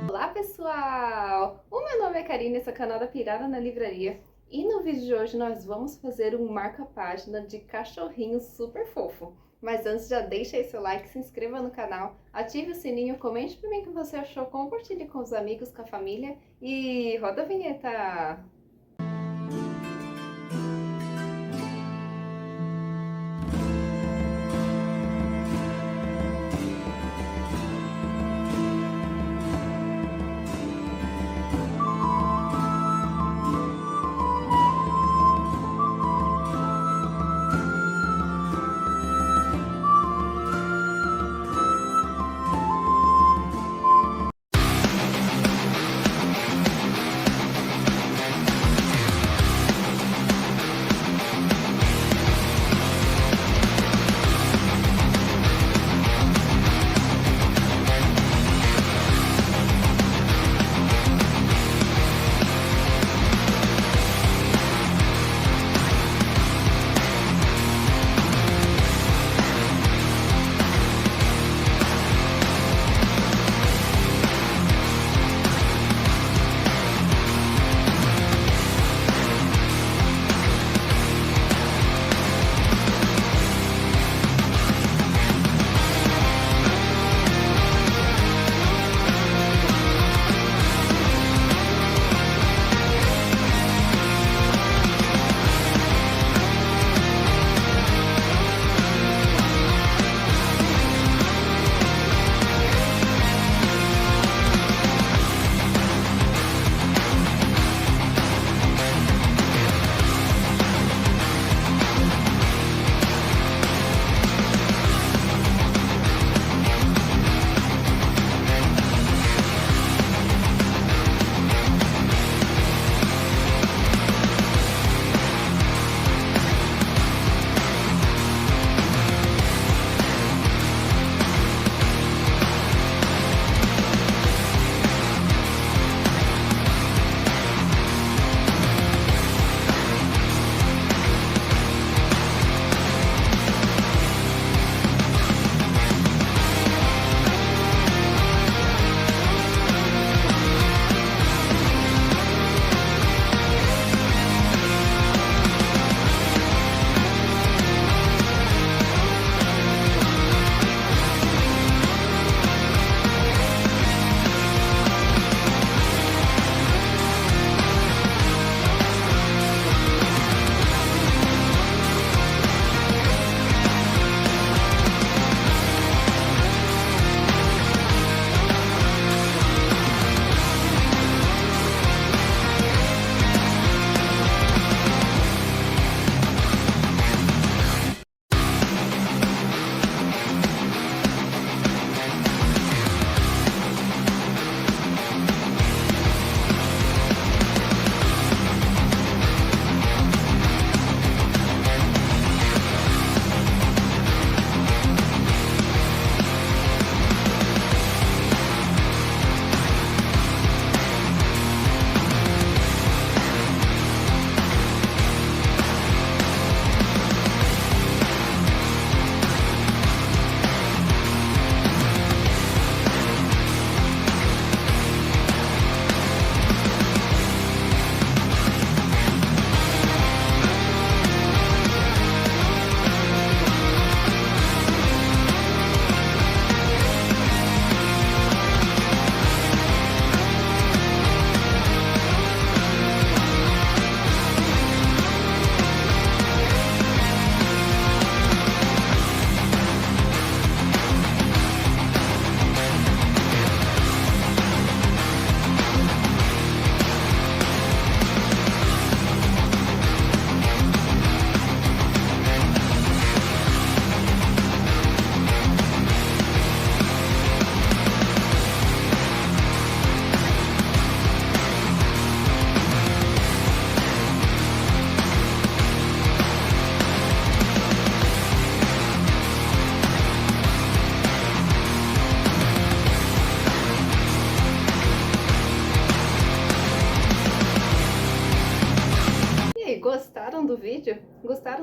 Olá pessoal! O meu nome é Karina, esse é o canal da Pirada na Livraria. E no vídeo de hoje nós vamos fazer um marca-página de cachorrinho super fofo. Mas antes já deixa aí seu like, se inscreva no canal, ative o sininho, comente pra mim o que você achou, compartilhe com os amigos, com a família e roda a vinheta!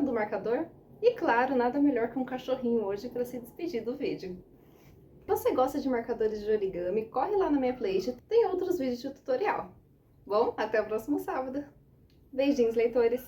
do marcador? E claro, nada melhor que um cachorrinho hoje para se despedir do vídeo. Se você gosta de marcadores de origami, corre lá na minha playlist, tem outros vídeos de tutorial. Bom, até o próximo sábado. Beijinhos, leitores!